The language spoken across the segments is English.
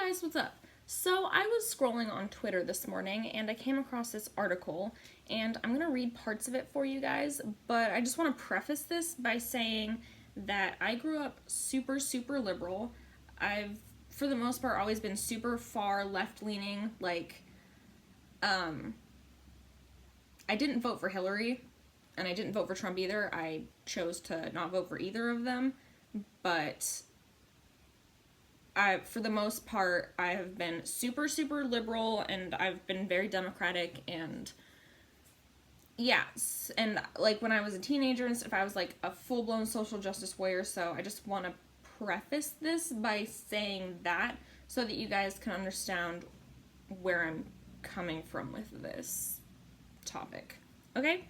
guys, what's up? So I was scrolling on Twitter this morning and I came across this article and I'm going to read parts of it for you guys, but I just want to preface this by saying that I grew up super liberal. I've, for the most part, always been super far left-leaning, I didn't vote for Hillary and I didn't vote for Trump either. I chose to not vote for either of them, but for the most part, I have been super liberal, and I've been very democratic, and yes, and like when I was a teenager and stuff, I was like a full-blown social justice warrior, so I just want to preface this by saying that so that you guys can understand where I'm coming from with this topic, okay?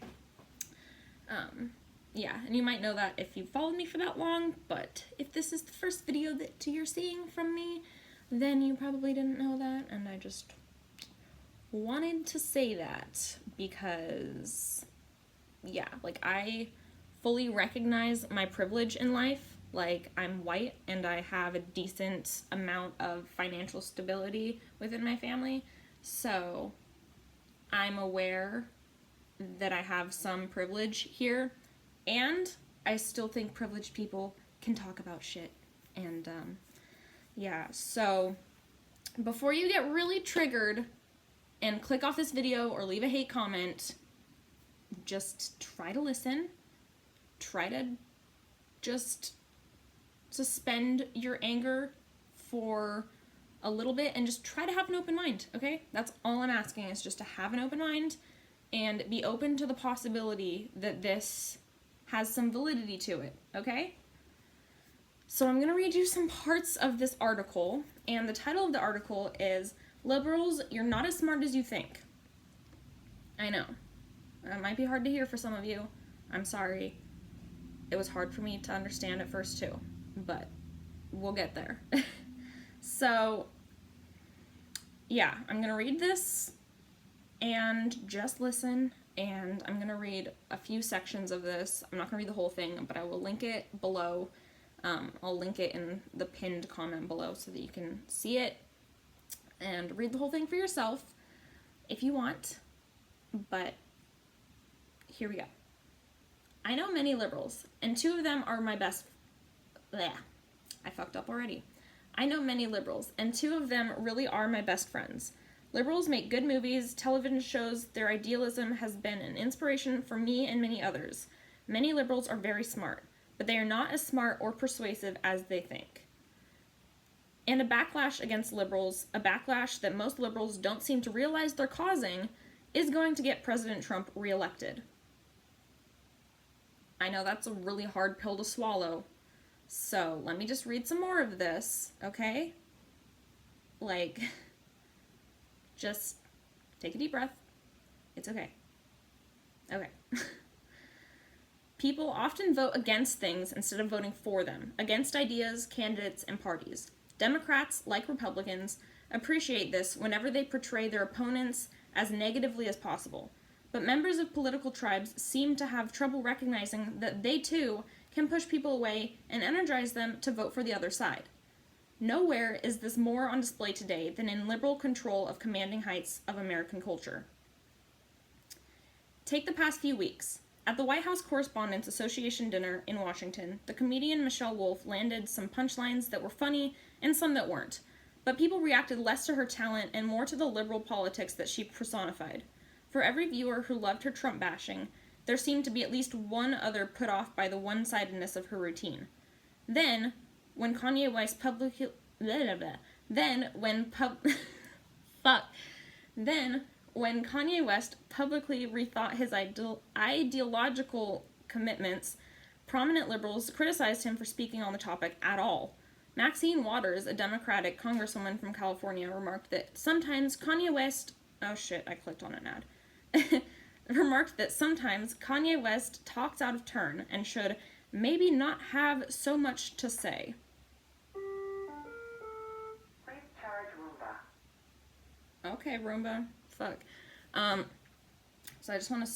Yeah, and you might know that if you've followed me for that long, but if this is the first video that you're seeing from me, then you probably didn't know that, and I just wanted to say that because, yeah, like, I fully recognize my privilege in life. Like, I'm white, and I have a decent amount of financial stability within my family, so I'm aware that I have some privilege here. And I still think privileged people can talk about shit. And, yeah, so before you get really triggered and click off this video or leave a hate comment, just try to listen. Try to just suspend your anger for a little bit and just try to have an open mind, okay? That's all I'm asking, is just to have an open mind and be open to the possibility that this has some validity to it, okay? So I'm going to read you some parts of this article, and the title of the article is, "Liberals, You're Not as Smart as You Think." I know. That might be hard to hear for some of you. I'm sorry. It was hard for me to understand at first too, but we'll get there. So, yeah, I'm going to read this, and just listen. And I'm going to read a few sections of this. I'm not going to read the whole thing, but I will link it below. I'll link it in the pinned comment below so that you can see it and read the whole thing for yourself if you want. But here we go. "I know many liberals, and two of them are my best... Bleh, I fucked up already. I know many liberals, and two of them really are my best friends. Liberals make good movies, television shows. Their idealism has been an inspiration for me and many others. Many liberals are very smart, but they are not as smart or persuasive as they think. And a backlash against liberals, a backlash that most liberals don't seem to realize they're causing, is going to get President Trump reelected." I know that's a really hard pill to swallow, so let me just read some more of this, okay? Like... just take a deep breath. It's okay. Okay. "People often vote against things instead of voting for them, against ideas, candidates, and parties. Democrats, like Republicans, appreciate this whenever they portray their opponents as negatively as possible. But members of political tribes seem to have trouble recognizing that they, too, can push people away and energize them to vote for the other side. Nowhere is this more on display today than in liberal control of commanding heights of American culture. Take the past few weeks. At the White House Correspondents' Association dinner in Washington, the comedian Michelle Wolf landed some punchlines that were funny and some that weren't, but people reacted less to her talent and more to the liberal politics that she personified. For every viewer who loved her Trump bashing, there seemed to be at least one other put off by the one-sidedness of her routine. Then, when Kanye West publicly... when Kanye West publicly rethought his ideological commitments, prominent liberals criticized him for speaking on the topic at all. Maxine Waters, a Democratic congresswoman from California, remarked that sometimes Kanye West... Oh shit, I clicked on an ad. Remarked that sometimes Kanye West talks out of turn and should maybe not have so much to say. Okay, Roomba. Fuck. So I just want to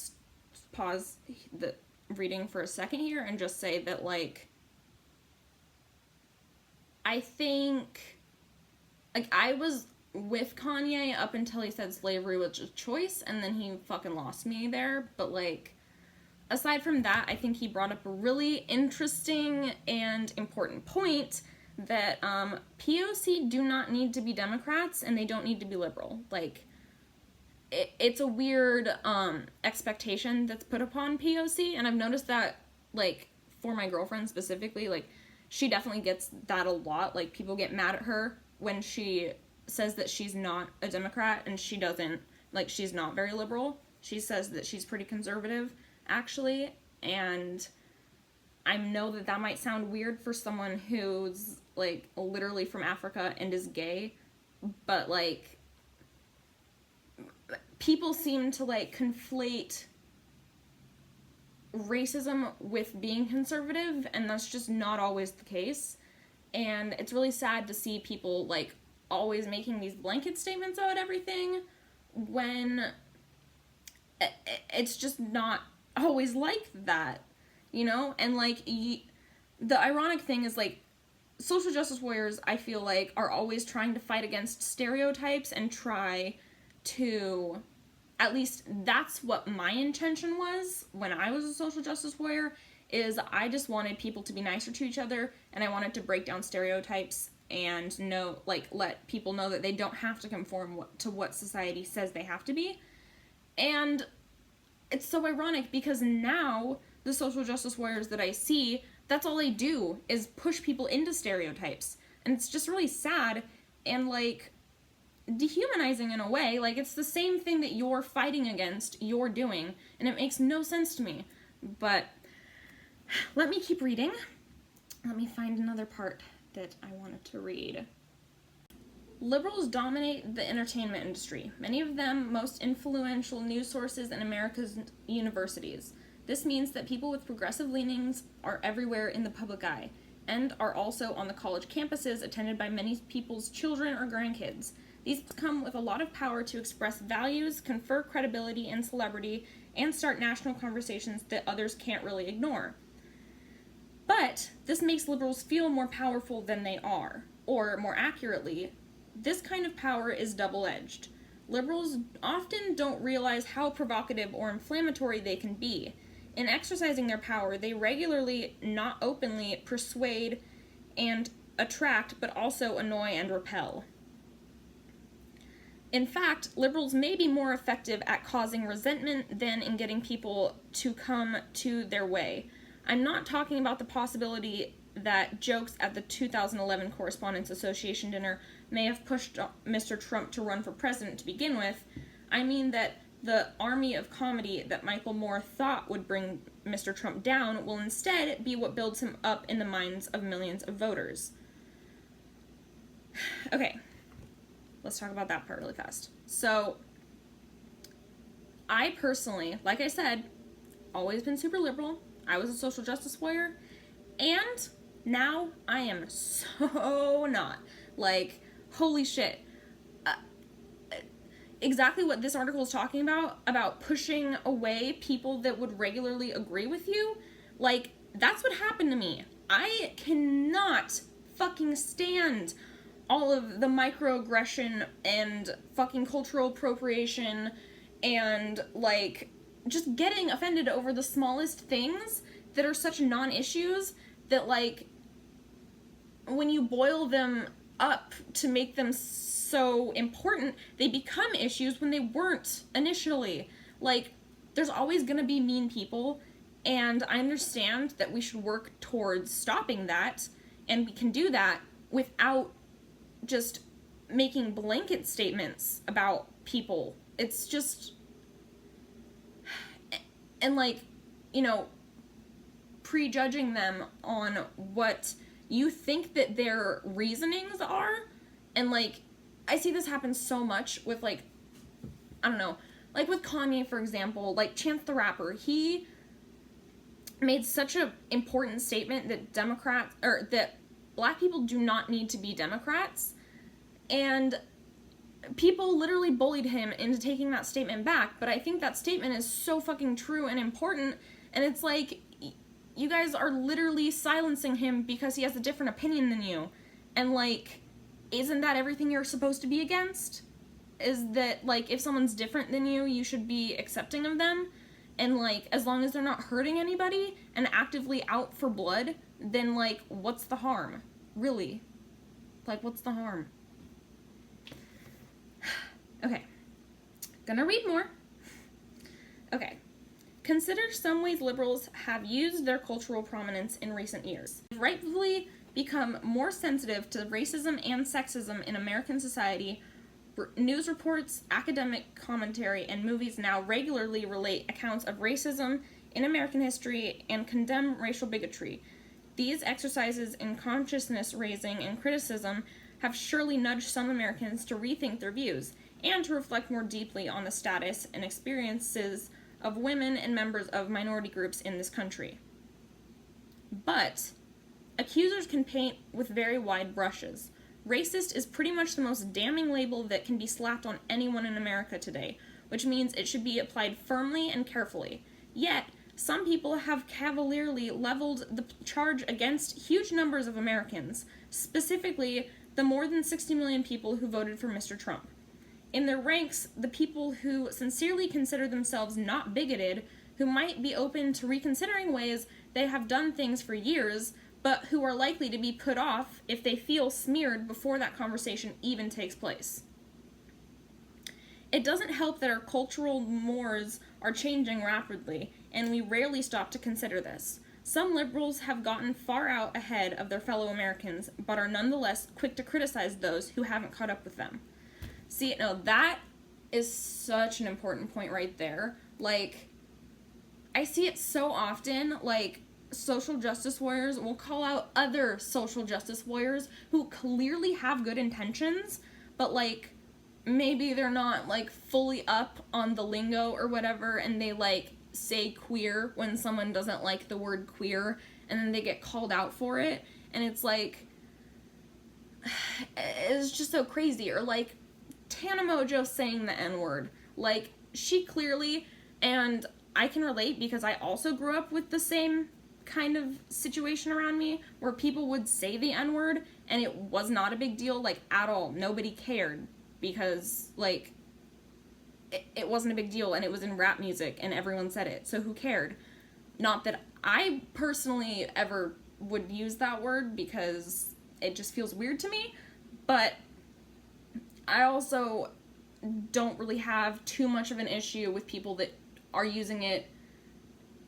pause the reading for a second here and just say that, like, I think like, I was with Kanye up until he said slavery was a choice, and then he fucking lost me there. But, like, aside from that, I think he brought up a really interesting and important point that POC do not need to be Democrats, and they don't need to be liberal. Like, it's a weird expectation that's put upon POC, and I've noticed that, like, for my girlfriend specifically, like, she definitely gets that a lot. Like, people get mad at her when she says that she's not a Democrat, and she doesn't, like, she's not very liberal. She says that she's pretty conservative, actually, and I know that that might sound weird for someone who's, like, literally from Africa and is gay, but, like, people seem to, like, conflate racism with being conservative, and that's just not always the case. And it's really sad to see people, like, always making these blanket statements about everything when it's just not always like that, you know? And, like, the ironic thing is, like, social justice warriors, I feel like, are always trying to fight against stereotypes and try to, at least that's what my intention was when I was a social justice warrior, is I just wanted people to be nicer to each other, and I wanted to break down stereotypes and let people know that they don't have to conform to what society says they have to be. And it's so ironic because now the social justice warriors that I see, that's all they do is push people into stereotypes. And it's just really sad and, like, dehumanizing in a way. Like, it's the same thing that you're fighting against, you're doing, and it makes no sense to me. But let me keep reading. Let me find another part that I wanted to read. Liberals dominate the entertainment industry, many of them most influential news sources in America's universities. This means that people with progressive leanings are everywhere in the public eye, and are also on the college campuses attended by many people's children or grandkids. These come with a lot of power to express values, confer credibility and celebrity, and start national conversations that others can't really ignore. But this makes liberals feel more powerful than they are, or more accurately, this kind of power is double-edged. Liberals often don't realize how provocative or inflammatory they can be. In exercising their power, they regularly, not openly, persuade and attract, but also annoy and repel. In fact, liberals may be more effective at causing resentment than in getting people to come to their way. I'm not talking about the possibility that jokes at the 2011 Correspondents Association dinner may have pushed Mr. Trump to run for president to begin with. I mean that the army of comedy that Michael Moore thought would bring Mr. Trump down will instead be what builds him up in the minds of millions of voters. Okay, let's talk about that part really fast. So, I personally, like I said, always been super liberal. I was a social justice warrior, and now I am so not. Like, holy shit. Exactly what this article is talking about pushing away people that would regularly agree with you, like, that's what happened to me. I cannot fucking stand all of the microaggression and fucking cultural appropriation and, like, just getting offended over the smallest things that are such non-issues that, like, when you boil them up to make them so important, they become issues when they weren't initially. Like, there's always gonna be mean people, and I understand that we should work towards stopping that, and we can do that without just making blanket statements about people. It's just, and, like, you know, prejudging them on what you think that their reasonings are. And, like, I see this happen so much with, like, I don't know, like with Kanye, for example. Like, Chance the Rapper, he made such an important statement that that black people do not need to be Democrats, and people literally bullied him into taking that statement back. But I think that statement is so fucking true and important, and it's like, you guys are literally silencing him because he has a different opinion than you. And, like, isn't that everything you're supposed to be against? Is that, like, if someone's different than you, you should be accepting of them, and, like, as long as they're not hurting anybody and actively out for blood, then, like, what's the harm? Really? Like, what's the harm? Okay. Gonna read more. Okay. Consider some ways liberals have used their cultural prominence in recent years. They've rightfully become more sensitive to racism and sexism in American society. News reports, academic commentary, and movies now regularly relate accounts of racism in American history and condemn racial bigotry. These exercises in consciousness raising and criticism have surely nudged some Americans to rethink their views and to reflect more deeply on the status and experiences of women and members of minority groups in this country. But accusers can paint with very wide brushes. Racist is pretty much the most damning label that can be slapped on anyone in America today, which means it should be applied firmly and carefully. Yet, some people have cavalierly leveled the charge against huge numbers of Americans, specifically the more than 60 million people who voted for Mr. Trump. In their ranks, the people who sincerely consider themselves not bigoted, who might be open to reconsidering ways they have done things for years, but who are likely to be put off if they feel smeared before that conversation even takes place. It doesn't help that our cultural mores are changing rapidly, and we rarely stop to consider this. Some liberals have gotten far out ahead of their fellow Americans, but are nonetheless quick to criticize those who haven't caught up with them. See, no, that is such an important point right there. Like, I see it so often, like, social justice warriors will call out other social justice warriors who clearly have good intentions, but, like, maybe they're not, like, fully up on the lingo or whatever, and they, like, say queer when someone doesn't like the word queer, and then they get called out for it, and it's, like, it's just so crazy. Or, like, Tana Mojo saying the N-word. Like, she clearly, and I can relate because I also grew up with the same kind of situation around me where people would say the N-word and it was not a big deal, like, at all. Nobody cared because, like, it wasn't a big deal, and it was in rap music and everyone said it, so who cared? Not that I personally ever would use that word because it just feels weird to me, but I also don't really have too much of an issue with people that are using it.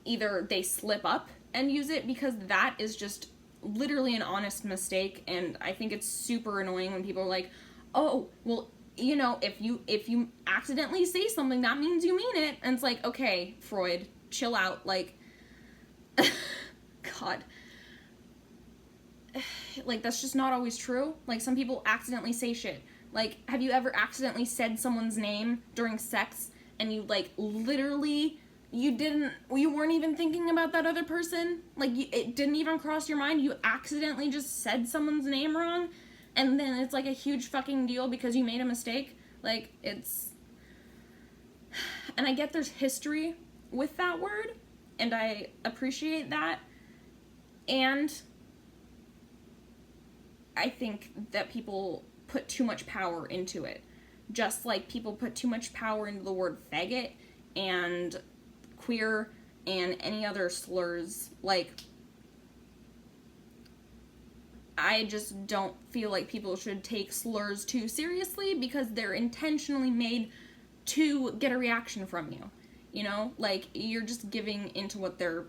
Either they slip up and use it, because that is just literally an honest mistake, and I think it's super annoying when people are like, oh, well, you know, if you accidentally say something, that means you mean it. And it's like, okay, Freud, chill out. Like, God. Like, that's just not always true. Like, some people accidentally say shit. Like, have you ever accidentally said someone's name during sex and you, like, literally, you weren't even thinking about that other person? Like, it didn't even cross your mind? You accidentally just said someone's name wrong? And then it's, like, a huge fucking deal because you made a mistake? Like, it's... And I get there's history with that word, and I appreciate that. And I think that people put too much power into it. Just like people put too much power into the word faggot and queer and any other slurs. Like, I just don't feel like people should take slurs too seriously because they're intentionally made to get a reaction from you. You know? Like, you're just giving into what they're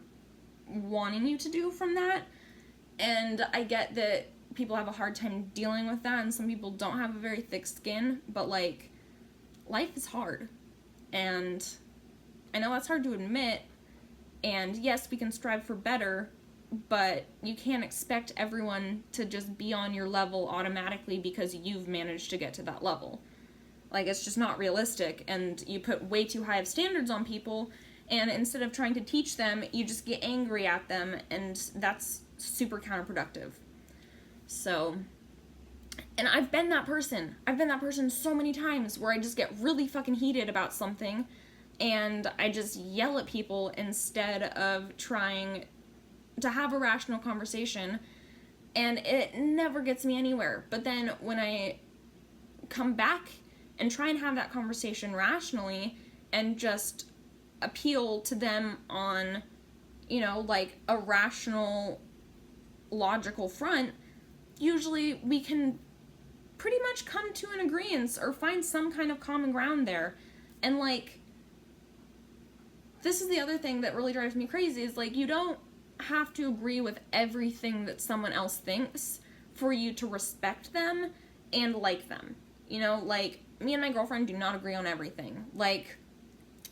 wanting you to do from that. And I get that people have a hard time dealing with that, and some people don't have a very thick skin, but, like, life is hard. And I know that's hard to admit, and yes, we can strive for better, but you can't expect everyone to just be on your level automatically because you've managed to get to that level. Like, it's just not realistic, and you put way too high of standards on people, and instead of trying to teach them, you just get angry at them, and that's super counterproductive. So, and I've been that person. I've been that person so many times where I just get really fucking heated about something, and I just yell at people instead of trying to have a rational conversation. And it never gets me anywhere. But then when I come back and try and have that conversation rationally and just appeal to them on, you know, like a rational, logical front, usually we can pretty much come to an agreement or find some kind of common ground there. And like, this is the other thing that really drives me crazy, is like, you don't have to agree with everything that someone else thinks for you to respect them and like them. You know, like, me and my girlfriend do not agree on everything. Like,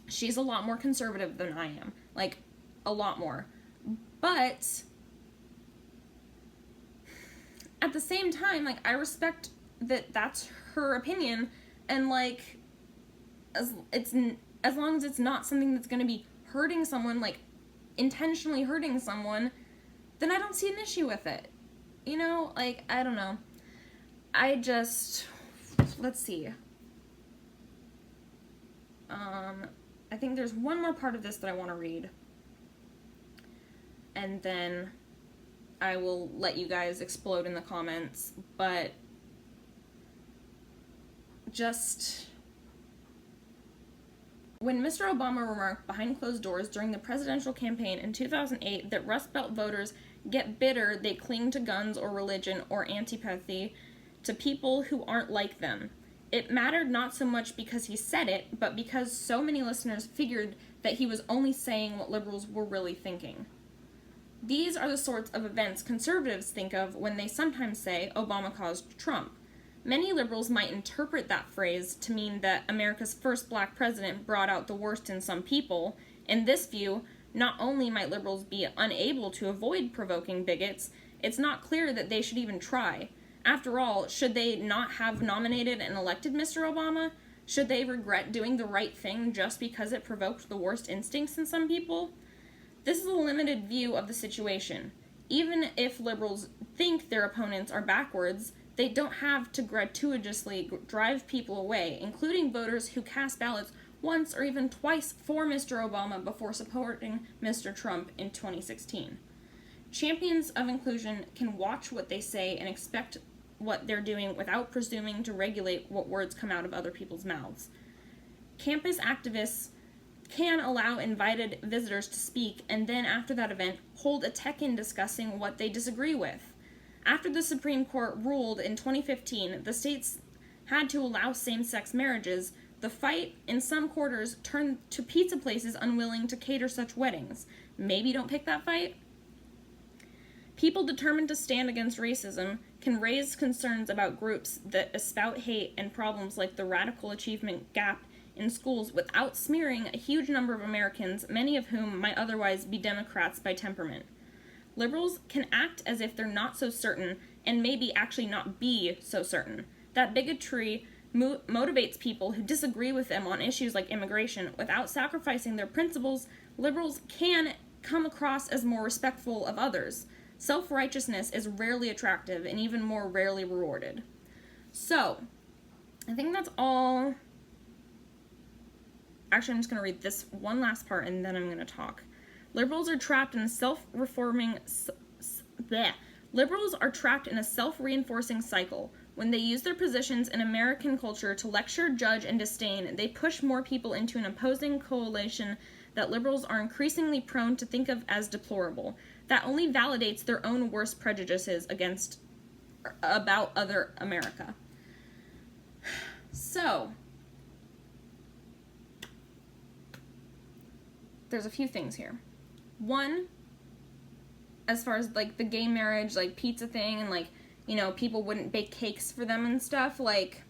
she's a lot more conservative than I am. Like, a lot more. But at the same time, like, I respect that that's her opinion, and like, as long as it's not something that's going to be hurting someone, like intentionally hurting someone, then I don't see an issue with it. You know, like, I don't know. Let's see. I think there's one more part of this that I want to read. And then I will let you guys explode in the comments. But just, when Mr. Obama remarked behind closed doors during the presidential campaign in 2008 that Rust Belt voters get bitter, they cling to guns or religion or antipathy to people who aren't like them, it mattered not so much because he said it, but because so many listeners figured that he was only saying what liberals were really thinking. These are the sorts of events conservatives think of when they sometimes say Obama caused Trump. Many liberals might interpret that phrase to mean that America's first black president brought out the worst in some people. In this view, not only might liberals be unable to avoid provoking bigots, it's not clear that they should even try. After all, should they not have nominated and elected Mr. Obama? Should they regret doing the right thing just because it provoked the worst instincts in some people? This is a limited view of the situation. Even if liberals think their opponents are backwards, they don't have to gratuitously drive people away, including voters who cast ballots once or even twice for Mr. Obama before supporting Mr. Trump in 2016. Champions of inclusion can watch what they say and expect what they're doing without presuming to regulate what words come out of other people's mouths. Campus activists can allow invited visitors to speak and then, after that event, hold a tech-in discussing what they disagree with. After the Supreme Court ruled in 2015 the states had to allow same-sex marriages, the fight in some quarters turned to pizza places unwilling to cater such weddings. Maybe don't pick that fight? People determined to stand against racism can raise concerns about groups that espout hate and problems like the radical achievement gap in schools without smearing a huge number of Americans, many of whom might otherwise be Democrats by temperament. Liberals can act as if they're not so certain, and maybe actually not be so certain. That bigotry motivates people who disagree with them on issues like immigration. Without sacrificing their principles, liberals can come across as more respectful of others. Self-righteousness is rarely attractive and even more rarely rewarded. So, I think that's all. Actually, I'm just going to read this one last part and then I'm going to talk. Liberals are trapped in a self-reinforcing cycle. When they use their positions in American culture to lecture, judge, and disdain, they push more people into an opposing coalition that liberals are increasingly prone to think of as deplorable. That only validates their own worst prejudices about other America. So, there's a few things here. One, as far as like the gay marriage, like pizza thing, and like, you know, people wouldn't bake cakes for them and stuff, like,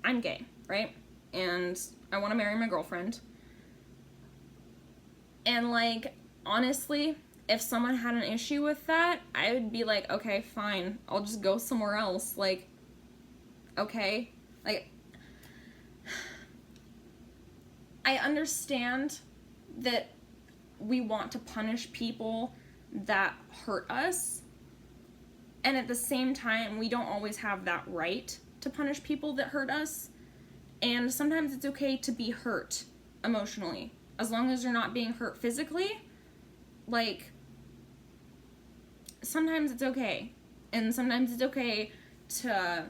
I'm gay, right? And I want to marry my girlfriend. And like, honestly, if someone had an issue with that, I would be like, okay, fine, I'll just go somewhere else. Like, okay, like, I understand that we want to punish people that hurt us, and at the same time, we don't always have that right to punish people that hurt us, and sometimes it's okay to be hurt emotionally, as long as you're not being hurt physically. Like, sometimes it's okay. And sometimes it's okay to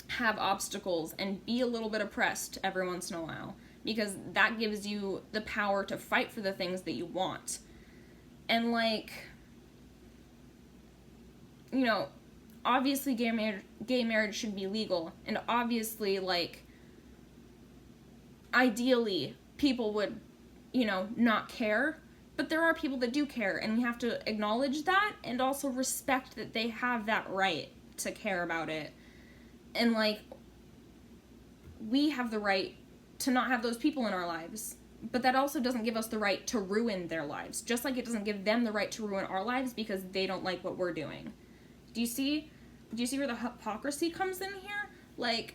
have obstacles and be a little bit oppressed every once in a while, because that gives you the power to fight for the things that you want. And like, you know, obviously gay marriage should be legal, and obviously, like, ideally people would, you know, not care, but there are people that do care, and we have to acknowledge that and also respect that they have that right to care about it. And like, we have the right to not have those people in our lives, but that also doesn't give us the right to ruin their lives, just like it doesn't give them the right to ruin our lives because they don't like what we're doing. Do you see where the hypocrisy comes in here? Like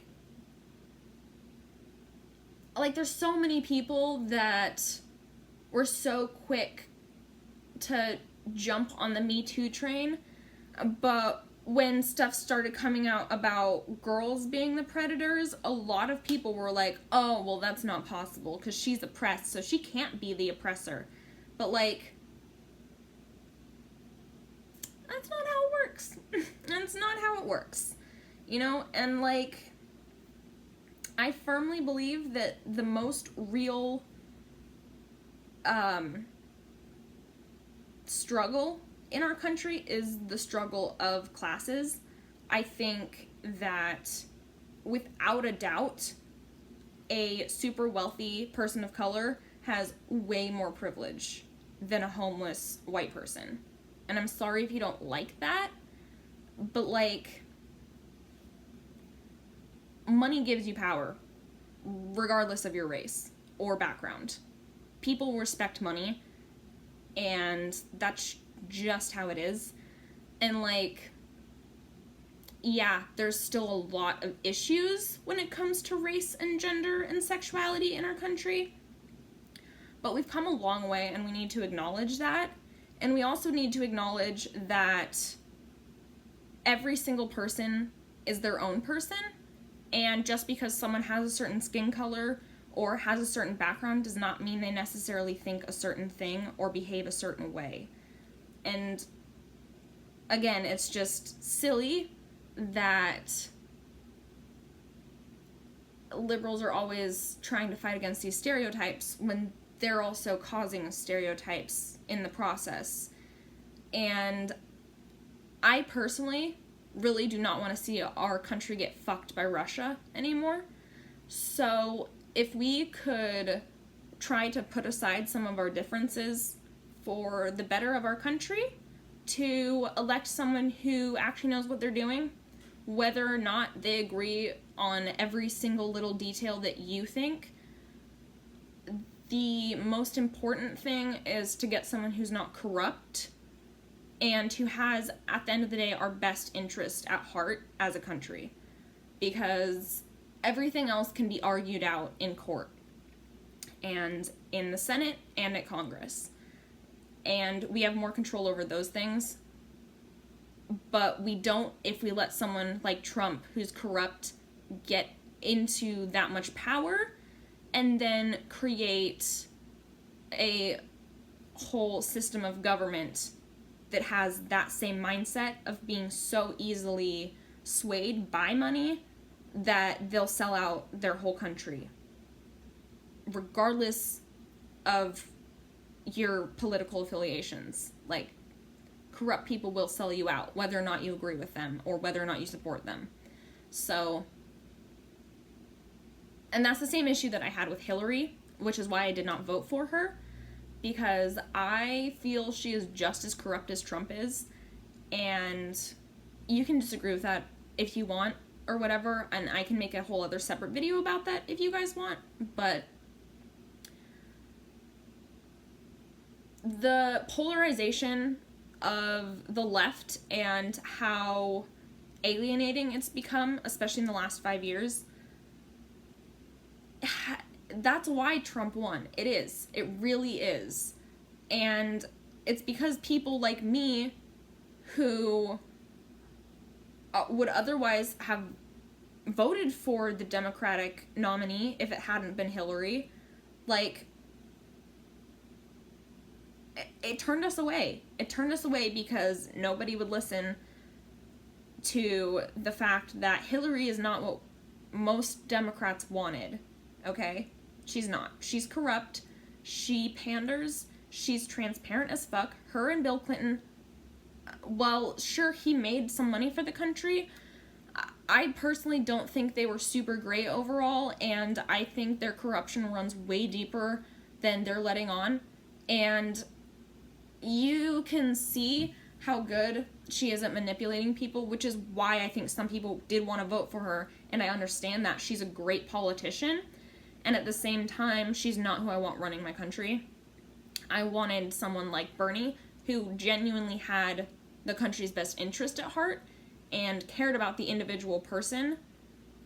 there's so many people that were so quick to jump on the Me Too train, but when stuff started coming out about girls being the predators, a lot of people were like, oh, well, that's not possible because she's oppressed, so she can't be the oppressor. But, like, that's not how it works. That's not how it works. You know? And, like, I firmly believe that the most real struggle in our country is the struggle of classes. I think that without a doubt, a super wealthy person of color has way more privilege than a homeless white person. And I'm sorry if you don't like that, but like, money gives you power, regardless of your race or background. People respect money, and that's just how it is. And like, yeah, there's still a lot of issues when it comes to race and gender and sexuality in our country, but we've come a long way, and we need to acknowledge that. And we also need to acknowledge that every single person is their own person, and just because someone has a certain skin color or has a certain background does not mean they necessarily think a certain thing or behave a certain way. And again, it's just silly that liberals are always trying to fight against these stereotypes when they're also causing stereotypes in the process. And I personally really do not want to see our country get fucked by Russia anymore. So if we could try to put aside some of our differences for the better of our country, to elect someone who actually knows what they're doing, whether or not they agree on every single little detail that you think, the most important thing is to get someone who's not corrupt and who has, at the end of the day, our best interest at heart as a country. Because everything else can be argued out in court and in the Senate and at Congress. And we have more control over those things. But we don't if we let someone like Trump, who's corrupt, get into that much power and then create a whole system of government that has that same mindset of being so easily swayed by money that they'll sell out their whole country, regardless of your political affiliations. Like, corrupt people will sell you out, whether or not you agree with them or whether or not you support them. So, and that's the same issue that I had with Hillary, which is why I did not vote for her, because I feel she is just as corrupt as Trump is, and you can disagree with that if you want or whatever, and I can make a whole other separate video about that if you guys want, but the polarization of the left and how alienating it's become, especially in the last 5 years, that's why Trump won. It is. It really is. And it's because people like me who would otherwise have voted for the Democratic nominee if it hadn't been Hillary, like, it turned us away. It turned us away because nobody would listen to the fact that Hillary is not what most Democrats wanted, okay? She's not. She's corrupt. She panders. She's transparent as fuck. Her and Bill Clinton, well, sure, he made some money for the country. I personally don't think they were super great overall, and I think their corruption runs way deeper than they're letting on. And you can see how good she is at manipulating people, which is why I think some people did want to vote for her, and I understand that. She's a great politician, and at the same time, she's not who I want running my country. I wanted someone like Bernie, who genuinely had the country's best interest at heart, and cared about the individual person.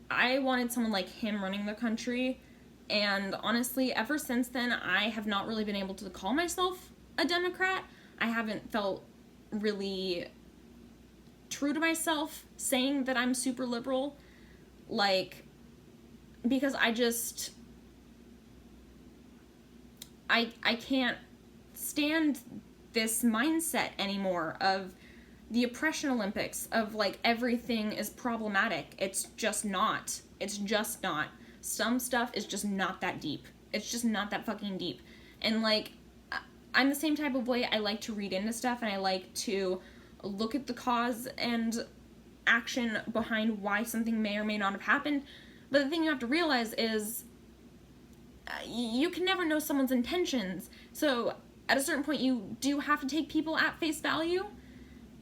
I wanted someone like him running the country, and honestly, ever since then, I have not really been able to call myself a Democrat. I haven't felt really true to myself saying that I'm super liberal, like, because I can't stand this mindset anymore of the oppression Olympics, of like everything is problematic. It's just not. It's just not. Some stuff is just not that deep. It's just not that fucking deep. And like, I'm the same type of way. I like to read into stuff, and I like to look at the cause and action behind why something may or may not have happened. But the thing you have to realize is you can never know someone's intentions. So at a certain point, you do have to take people at face value.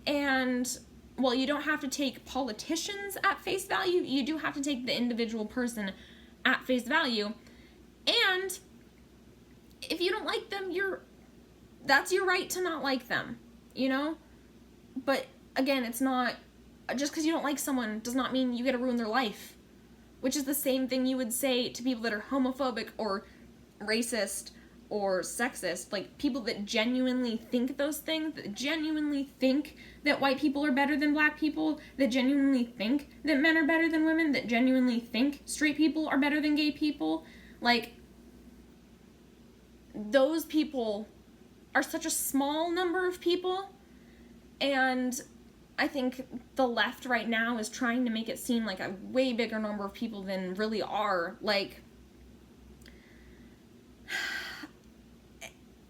And, well, you don't have to take politicians at face value. You do have to take the individual person at face value. And if you don't like them, that's your right to not like them, you know? But again, it's not, just because you don't like someone does not mean you get to ruin their life. Which is the same thing you would say to people that are homophobic or racist or sexist. Like, people that genuinely think those things, that genuinely think that white people are better than black people, that genuinely think that men are better than women, that genuinely think straight people are better than gay people. Like, those people are such a small number of people, and I think the left right now is trying to make it seem like a way bigger number of people than really are. Like,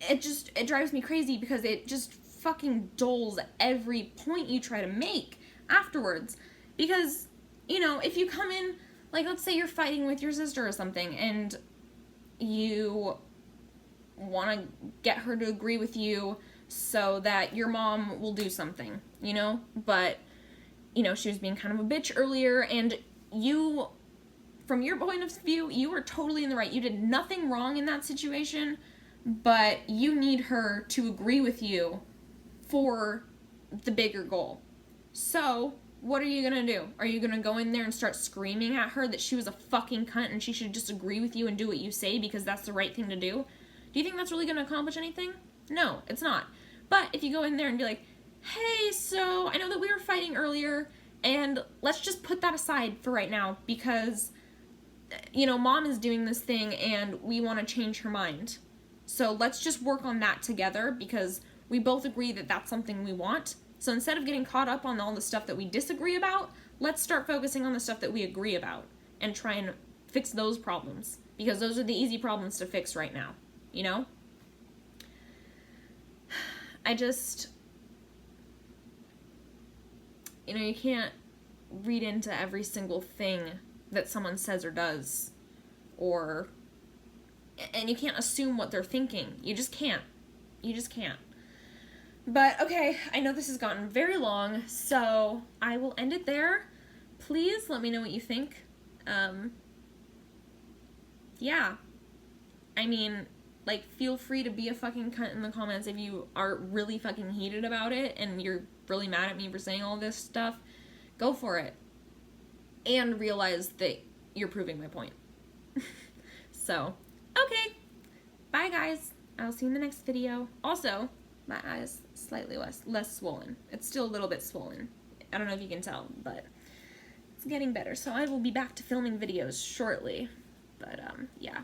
it drives me crazy because it just fucking dulls every point you try to make afterwards. Because, you know, if you come in, like, let's say you're fighting with your sister or something, and you want to get her to agree with you so that your mom will do something, you know? But, you know, she was being kind of a bitch earlier, and you, from your point of view, you were totally in the right. You did nothing wrong in that situation, but you need her to agree with you for the bigger goal. So, what are you gonna do? Are you gonna go in there and start screaming at her that she was a fucking cunt and she should just agree with you and do what you say because that's the right thing to do? Do you think that's really gonna accomplish anything? No, it's not. But if you go in there and be like, hey, so I know that we were fighting earlier, and let's just put that aside for right now because, you know, mom is doing this thing and we want to change her mind. So let's just work on that together because we both agree that that's something we want. So instead of getting caught up on all the stuff that we disagree about, let's start focusing on the stuff that we agree about and try and fix those problems because those are the easy problems to fix right now, you know? I just, you know, you can't read into every single thing that someone says or does, and you can't assume what they're thinking. You just can't. You just can't. But, okay, I know this has gotten very long, so I will end it there. Please let me know what you think. Yeah. I mean, like, feel free to be a fucking cunt in the comments if you are really fucking heated about it and you're really mad at me for saying all this stuff. Go for it. And realize that you're proving my point. So, okay. Bye, guys. I'll see you in the next video. Also, my eye's slightly less swollen. It's still a little bit swollen. I don't know if you can tell, but it's getting better. So I will be back to filming videos shortly. But, yeah.